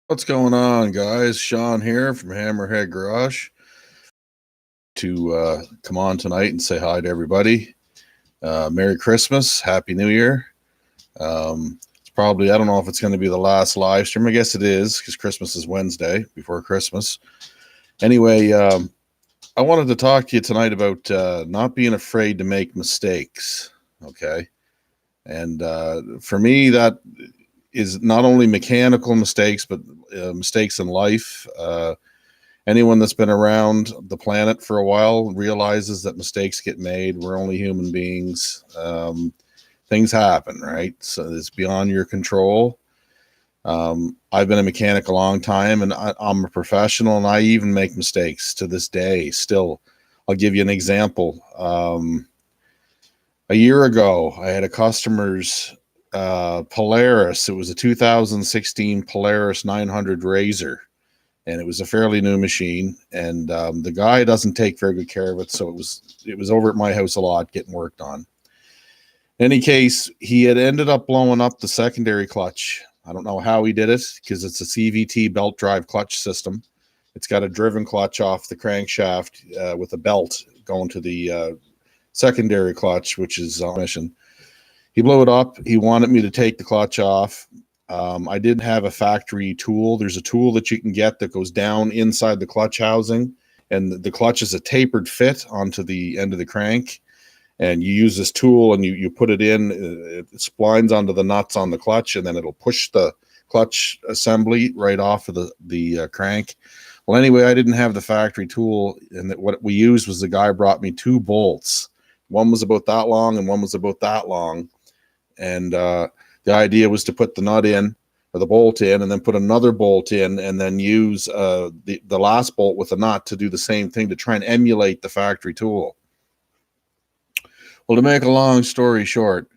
What's going on, guys? Sean here from Hammerhead Garage to come on tonight and say hi to everybody. Merry Christmas, Happy New Year. It's probably, I don't know if it's going to be the last live stream. I guess it is because Christmas is Wednesday before Christmas. Anyway, I wanted to talk to you tonight about not being afraid to make mistakes. Okay. And for me, that is not only mechanical mistakes, but mistakes in life. Anyone that's been around the planet for a while realizes that mistakes get made. We're only human beings. Things happen, right? So it's beyond your control. I've been a mechanic a long time, and I'm a professional, and I even make mistakes to this day still. I'll give you an example. A year ago, I had a customer's Polaris. It was a 2016 Polaris 900 Razor, and it was a fairly new machine. And the guy doesn't take very good care of it, so it was over at my house a lot getting worked on. In any case, he had ended up blowing up the secondary clutch. I don't know how he did it because it's a CVT belt drive clutch system. It's got a driven clutch off the crankshaft with a belt going to the secondary clutch, which is on mission. He blew it up. He wanted me to take the clutch off. I didn't have a factory tool. There's a tool that you can get that goes down inside the clutch housing, and the clutch is a tapered fit onto the end of the crank. And you use this tool and you put it in, it splines onto the nuts on the clutch, and then it'll push the clutch assembly right off of the crank. Well, anyway, I didn't have the factory tool, and what we used was the guy brought me two bolts. One was about that long and one was about that long. And the idea was to put the nut in, or the bolt in, and then put another bolt in, and then use the last bolt with a nut to do the same thing to try and emulate the factory tool. Well, to make a long story short,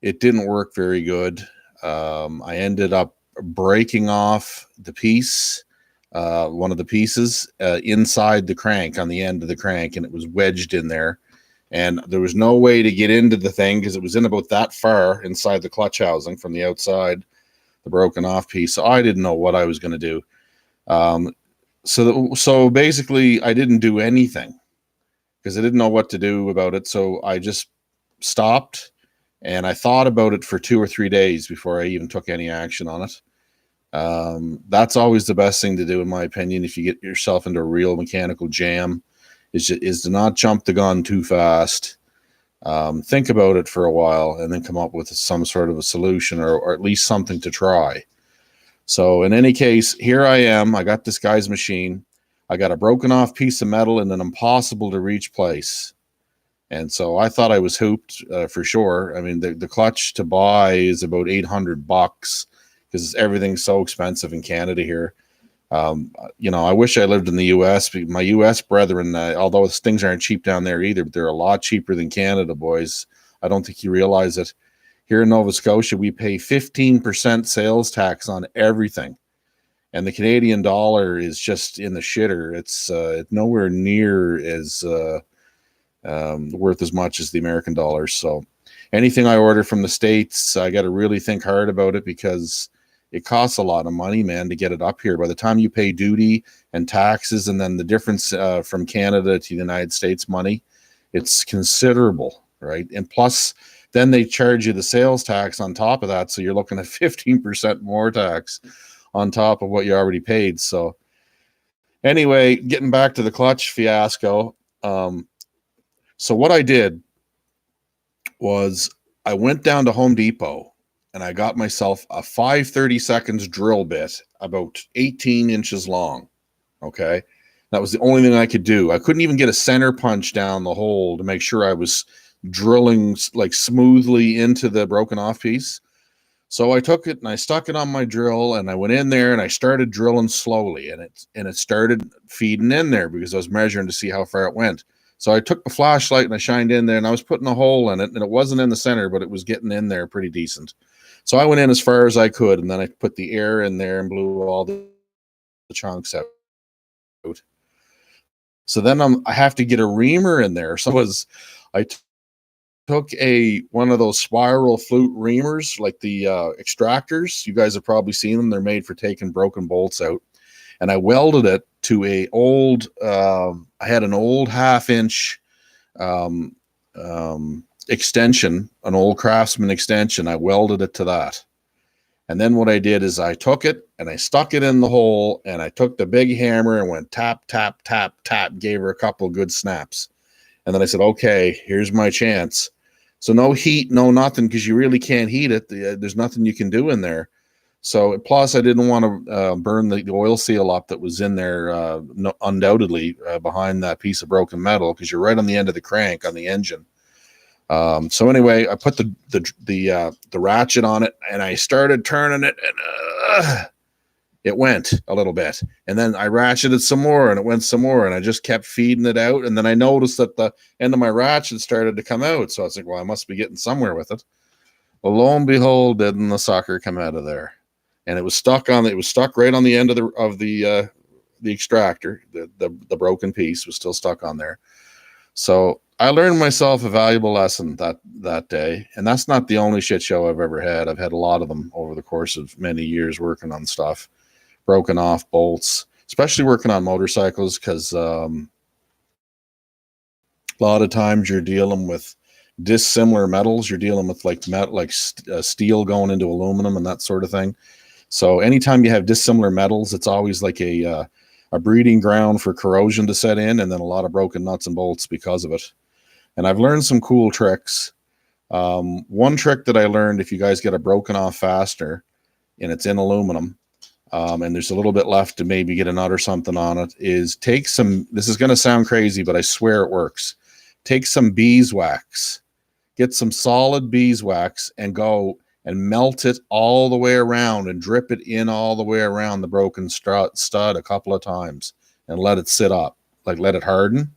it didn't work very good. I ended up breaking off the piece, one of the pieces inside the crank on the end of the crank, and it was wedged in there. And there was no way to get into the thing because it was in about that far inside the clutch housing from the outside, the broken off piece. So I didn't know what I was going to do. So basically, I didn't do anything because I didn't know what to do about it. So I just stopped, and I thought about it for 2 or 3 days before I even took any action on it. That's always the best thing to do, in my opinion, if you get yourself into a real mechanical jam, is to not jump the gun too fast. Think about it for a while and then come up with some sort of a solution, or at least something to try. So in any case, here I am. I got this guy's machine. I got a broken off piece of metal in an impossible to reach place. And so I thought I was hooped for sure. I mean, the clutch to buy is about $800 because everything's so expensive in Canada here. I wish I lived in the U.S. My U.S. brethren, although things aren't cheap down there either, but they're a lot cheaper than Canada, boys. I don't think you realize it. Here in Nova Scotia, we pay 15% sales tax on everything. And the Canadian dollar is just in the shitter. It's nowhere near as worth as much as the American dollar. So anything I order from the States, I got to really think hard about it because it costs a lot of money, man, to get it up here. By the time you pay duty and taxes, and then the difference from Canada to the United States money, it's considerable, right? And plus, then they charge you the sales tax on top of that. So you're looking at 15% more tax on top of what you already paid. So anyway, getting back to the clutch fiasco. So what I did was I went down to Home Depot and I got myself a 5/32 drill bit about 18 inches long. Okay. That was the only thing I could do. I couldn't even get a center punch down the hole to make sure I was drilling like smoothly into the broken off piece. So I took it and I stuck it on my drill, and I went in there and I started drilling slowly, and it started feeding in there because I was measuring to see how far it went. So I took the flashlight and I shined in there, and I was putting a hole in it, and it wasn't in the center, but it was getting in there pretty decent. So I went in as far as I could, and then I put the air in there and blew all the chunks out. So then I have to get a reamer in there. So I took one of those spiral flute reamers, like the extractors. You guys have probably seen them. They're made for taking broken bolts out. And I welded it to I had an old 1/2 inch extension, an old Craftsman extension. I welded it to that. And then what I did is I took it and I stuck it in the hole, and I took the big hammer and went tap, tap, tap, tap, gave her a couple of good snaps. And then I said, okay, here's my chance. So no heat, no nothing, because you really can't heat it. There's nothing you can do in there. So plus I didn't want to burn the oil seal up that was in there, undoubtedly behind that piece of broken metal, because you're right on the end of the crank on the engine. So anyway, I put the ratchet on it, and I started turning it, and it went a little bit, and then I ratcheted some more, and it went some more, and I just kept feeding it out. And then I noticed that the end of my ratchet started to come out. So I was like, well, I must be getting somewhere with it. Well, lo and behold, didn't the sucker come out of there? And it was stuck right on the end of the extractor. The broken piece was still stuck on there. So I learned myself a valuable lesson that day. And that's not the only shit show I've ever had. I've had a lot of them over the course of many years working on stuff. Broken off bolts, especially working on motorcycles, because a lot of times you're dealing with dissimilar metals. You're dealing with like steel going into aluminum and that sort of thing. So anytime you have dissimilar metals, it's always like a breeding ground for corrosion to set in, and then a lot of broken nuts and bolts because of it. And I've learned some cool tricks. One trick that I learned, if you guys get a broken off fastener and it's in aluminum, and there's a little bit left to maybe get a nut or something on it, is take some, this is going to sound crazy, but I swear it works. Take some beeswax, get some solid beeswax, and go and melt it all the way around and drip it in all the way around the broken stud a couple of times and let it sit up, like let it harden.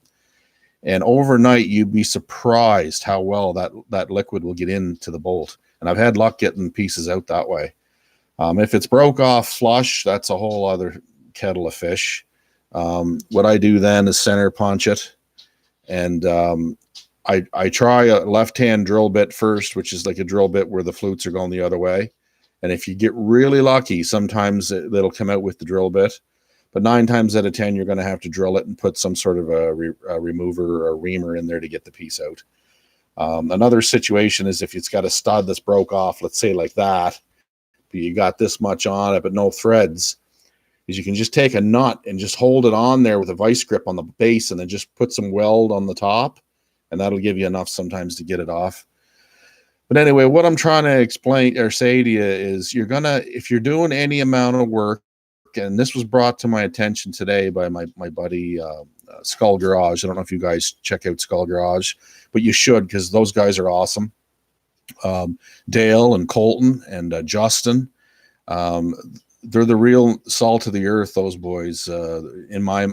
And overnight, you'd be surprised how well that liquid will get into the bolt. And I've had luck getting pieces out that way. If it's broke off flush, that's a whole other kettle of fish. What I do then is center punch it. And I try a left-hand drill bit first, which is like a drill bit where the flutes are going the other way. And if you get really lucky, sometimes it'll come out with the drill bit. But 9 times out of 10, you're going to have to drill it and put some sort of a remover or a reamer in there to get the piece out. Another situation is if it's got a stud that's broke off, let's say like that, but you got this much on it but no threads, is you can just take a nut and just hold it on there with a vice grip on the base, and then just put some weld on the top, and that'll give you enough sometimes to get it off. But anyway, what I'm trying to explain or say to you is, if you're doing any amount of work, and this was brought to my attention today by my buddy Skull Garage. I don't know if you guys check out Skull Garage, but you should, because those guys are awesome. Dale and Colton and Justin, they're the real salt of the earth, those boys. In my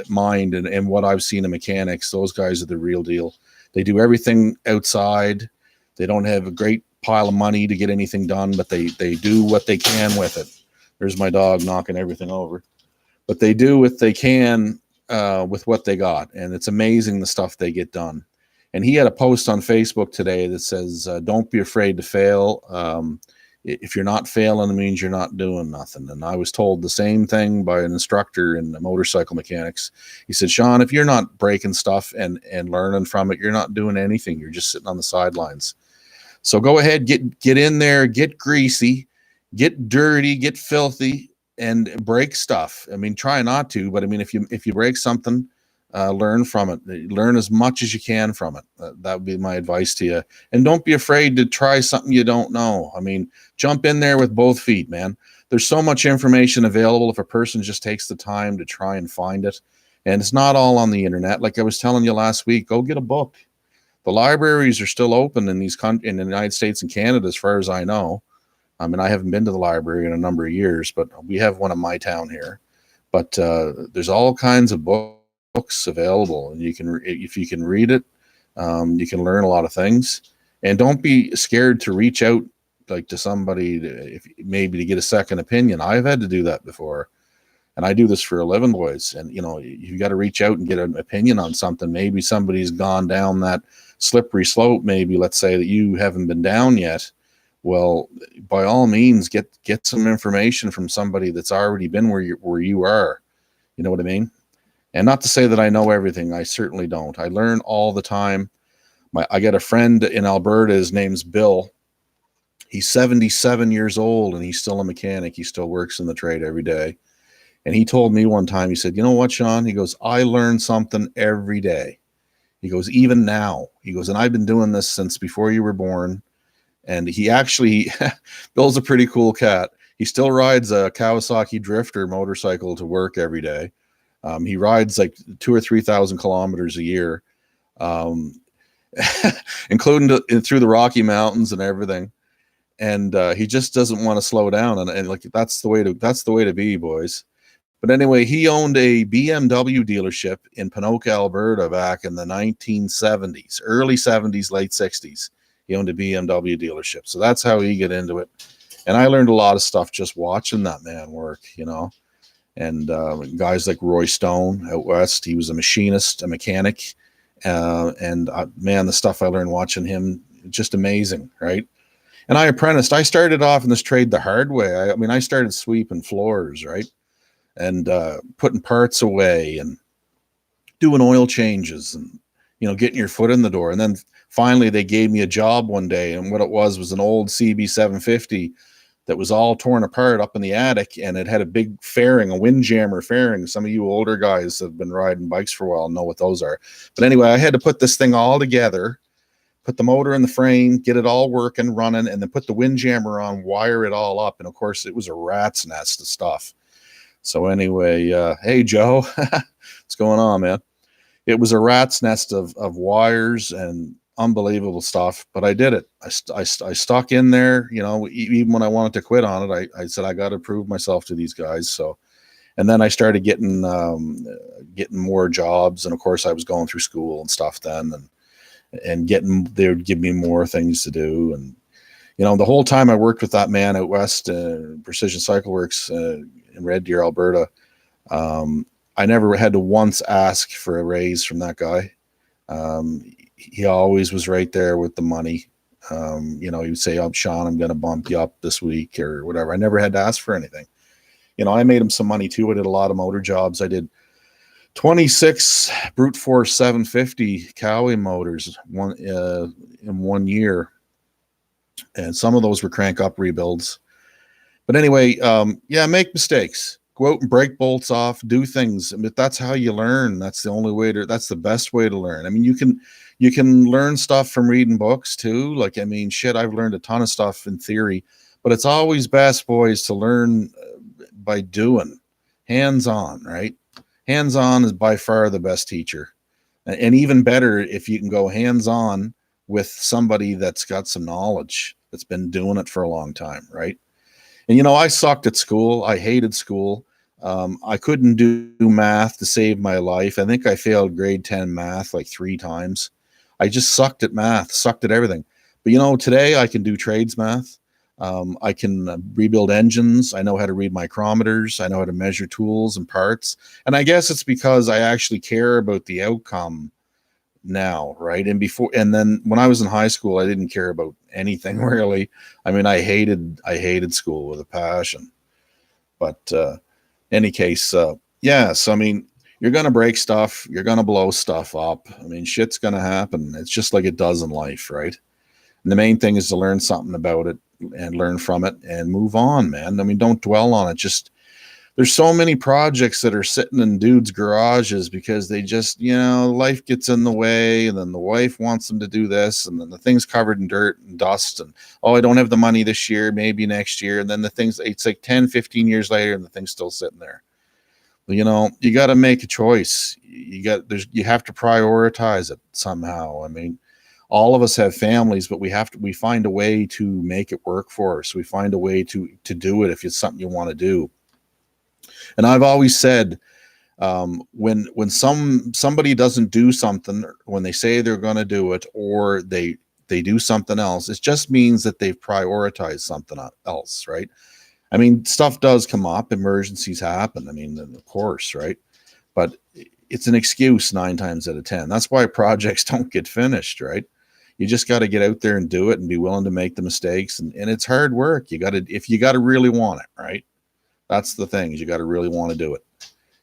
mind and what I've seen in mechanics, those guys are the real deal. They do everything outside. They don't have a great pile of money to get anything done, but they do what they can with it. There's my dog knocking everything over. But they do what they can with what they got. And it's amazing the stuff they get done. And he had a post on Facebook today that says, don't be afraid to fail. If you're not failing, it means you're not doing nothing. And I was told the same thing by an instructor in motorcycle mechanics. He said, Sean, if you're not breaking stuff and learning from it, you're not doing anything. You're just sitting on the sidelines. So go ahead, get in there, get greasy, get dirty, get filthy, and break stuff. I mean, try not to, but I mean, if you break something, learn from it. Learn as much as you can from it. That would be my advice to you. And don't be afraid to try something you don't know. I mean, jump in there with both feet, man. There's so much information available if a person just takes the time to try and find it. And it's not all on the internet. Like I was telling you last week, go get a book. The libraries are still open in in the United States and Canada, as far as I know. I mean, I haven't been to the library in a number of years, but we have one in my town here. But there's all kinds of books available, and if you can read it, you can learn a lot of things. And don't be scared to reach out like to somebody maybe to get a second opinion. I've had to do that before, and I do this for 11 boys. And you got to reach out and get an opinion on something. Maybe somebody's gone down that slippery slope, maybe let's say that you haven't been down yet, well, by all means, get some information from somebody that's already been where you are. You know what I mean? And not to say that I know everything. I certainly don't. I learn all the time. I got a friend in Alberta. His name's Bill. He's 77 years old and he's still a mechanic. He still works in the trade every day. And he told me one time, he said, you know what, Sean? He goes, I learn something every day. He goes, even now. He goes, and I've been doing this since before you were born. And he actually, Bill's a pretty cool cat. He still rides a Kawasaki Drifter motorcycle to work every day. He rides like 2,000 or 3,000 kilometers a year, including through the Rocky Mountains and everything. And he just doesn't want to slow down. And like that's the way to be, boys. But anyway, he owned a BMW dealership in Ponoka, Alberta back in the 1970s, early 70s, late 60s. He owned a BMW dealership. So that's how he got into it. And I learned a lot of stuff just watching that man work, you know. And guys like Roy Stone out west, he was a machinist, a mechanic. Man, the stuff I learned watching him, just amazing, right? And I apprenticed. I started off in this trade the hard way. I started sweeping floors, right? And putting parts away and doing oil changes and, you know, getting your foot in the door. And then finally they gave me a job one day. And what it was an old CB 750 that was all torn apart up in the attic. And it had a big fairing, a windjammer fairing. Some of you older guys that have been riding bikes for a while know what those are. But anyway, I had to put this thing all together, put the motor in the frame, get it all working, running, and then put the windjammer on, wire it all up. And of course, it was a rat's nest of stuff. So anyway, hey, Joe, what's going on, man? It was a rat's nest of wires and unbelievable stuff, but I did it. I stuck in there, you know, even when I wanted to quit on it, I said, I got to prove myself to these guys. So, and then I started getting more jobs. And of course I was going through school and stuff then, and they would give me more things to do. And, you know, the whole time I worked with that man out west, Precision Cycle Works, in Red Deer, Alberta, I never had to once ask for a raise from that guy. He always was right there with the money. You know, he would say, "Oh, Sean, I'm going to bump you up this week," or whatever. I never had to ask for anything. You know, I made him some money too. I did a lot of motor jobs. I did 26 brute force 750 Cowie motors in 1 year, and some of those were crank up rebuilds. But anyway, yeah, make mistakes. Go out and break bolts off, do things. But that's how you learn. That's the best way to learn. I mean, you can learn stuff from reading books too. Like, I mean, shit, I've learned a ton of stuff in theory, but it's always best, boys, to learn by doing, hands-on, right? Hands-on is by far the best teacher. And even better if you can go hands-on with somebody that's got some knowledge, that's been doing it for a long time, right? And, you know, I sucked at school. I hated school. I couldn't do math to save my life. I think I failed grade 10 math like 3 times. I just sucked at math, sucked at everything. But, you know, today I can do trades math. I can rebuild engines. I know how to read micrometers. I know how to measure tools and parts. And I guess it's because I actually care about the outcome now, right? And then when I was in high school, I didn't care about anything really. I mean, I hated school with a passion. But any case, yeah, so I mean, you're gonna break stuff, you're gonna blow stuff up. I mean, shit's gonna happen. It's just like it does in life, right? And the main thing is to learn something about it and learn from it and move on, man. I mean, don't dwell on it. Just, there's so many projects that are sitting in dudes' garages because they just, you know, life gets in the way, and then the wife wants them to do this, and then the thing's covered in dirt and dust, and, oh, I don't have the money this year, maybe next year. And then it's like 10, 15 years later and the thing's still sitting there. You know, you got to make a choice. You have to prioritize it somehow. I mean, all of us have families, but we find a way to make it work for us. We find a way to do it if it's something you want to do. And I've always said, when somebody doesn't do something, when they say they're going to do it, or they do something else, it just means that they've prioritized something else, right? I mean, stuff does come up, emergencies happen. I mean, of course, right? But it's an excuse 9 times out of 10. That's why projects don't get finished, right? You just got to get out there and do it and be willing to make the mistakes. And it's hard work. If you got to really want it, right? That's the thing, is you got to really want to do it.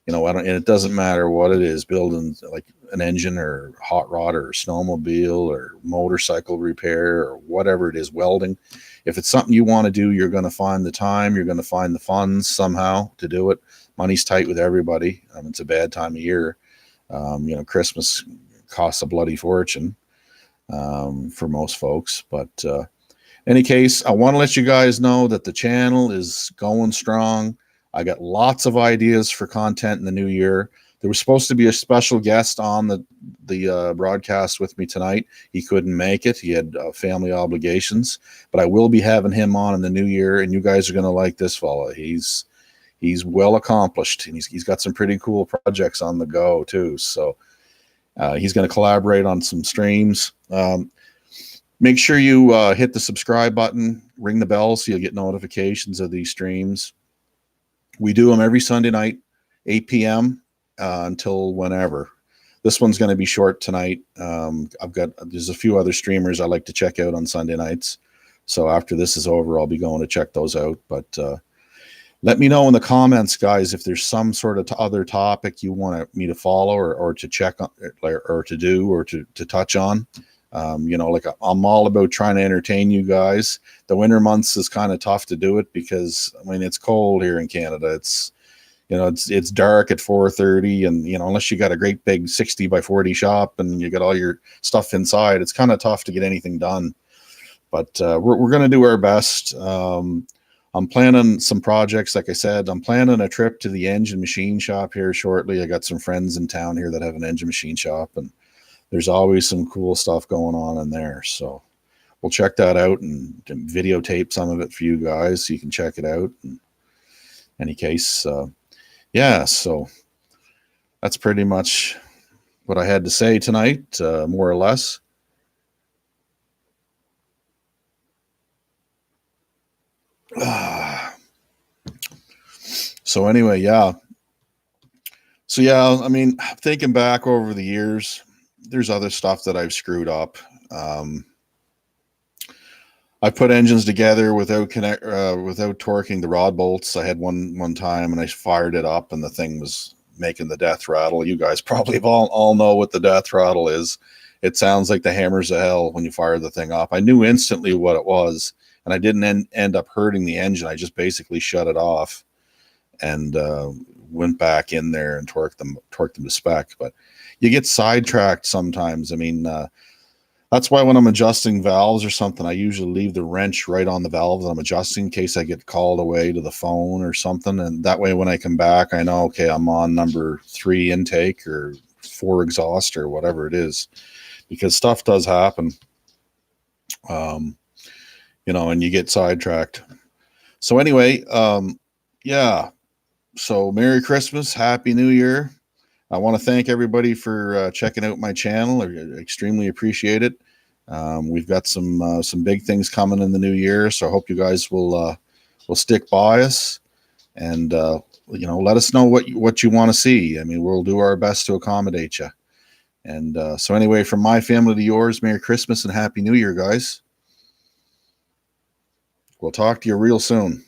And it doesn't matter what it is, building like an engine or hot rod or snowmobile or motorcycle repair or whatever it is, welding. If it's something you want to do, you're going to find the time, you're going to find the funds somehow to do it. Money's tight with everybody. It's a bad time of year. Christmas costs a bloody fortune for most folks. But in any case, I want to let you guys know that the channel is going strong. I got lots of ideas for content in the new year. There was supposed to be a special guest on the broadcast with me tonight. He couldn't make it. He had family obligations, but I will be having him on in the new year, and you guys are going to like this fella. He's well accomplished, and he's got some pretty cool projects on the go too. So he's going to collaborate on some streams. Make sure you hit the subscribe button, ring the bell so you'll get notifications of these streams. We do them every Sunday night, 8 p.m. Until whenever. This one's going to be short tonight. There's a few other streamers I like to check out on Sunday nights. So after this is over, I'll be going to check those out. But let me know in the comments, guys, if there's some sort of other topic you want me to follow or to check on or to do or to touch on. I'm all about trying to entertain you guys. The winter months is kind of tough to do it because it's cold here in Canada. It's dark at 4:30, and unless you got a great big 60 by 40 shop and you got all your stuff inside, it's kind of tough to get anything done. But we're going to do our best. I'm planning some projects. Like I said, I'm planning a trip to the engine machine shop here shortly. I got some friends in town here that have an engine machine shop, and there's always some cool stuff going on in there. So we'll check that out and videotape some of it for you guys so you can check it out. In any case, so that's pretty much what I had to say tonight, more or less. So anyway, thinking back over the years, there's other stuff that I've screwed up. I put engines together without torquing the rod bolts. I had one time and I fired it up and the thing was making the death rattle. You guys probably all know what the death rattle is. It sounds like the hammers of hell when you fire the thing up. I knew instantly what it was, and I didn't end up hurting the engine. I just basically shut it off and went back in there and torqued them to spec. But you get sidetracked sometimes. That's why when I'm adjusting valves or something, I usually leave the wrench right on the valve that I'm adjusting in case I get called away to the phone or something. And that way, when I come back, I know, okay, I'm on number 3 intake or 4 exhaust or whatever it is, because stuff does happen, and you get sidetracked. So anyway, so Merry Christmas, Happy New Year. I want to thank everybody for checking out my channel. I extremely appreciate it. We've got some big things coming in the new year, so I hope you guys will stick by us and let us know what you want to see. We'll do our best to accommodate you. And so anyway, from my family to yours, Merry Christmas and Happy New Year, guys. We'll talk to you real soon.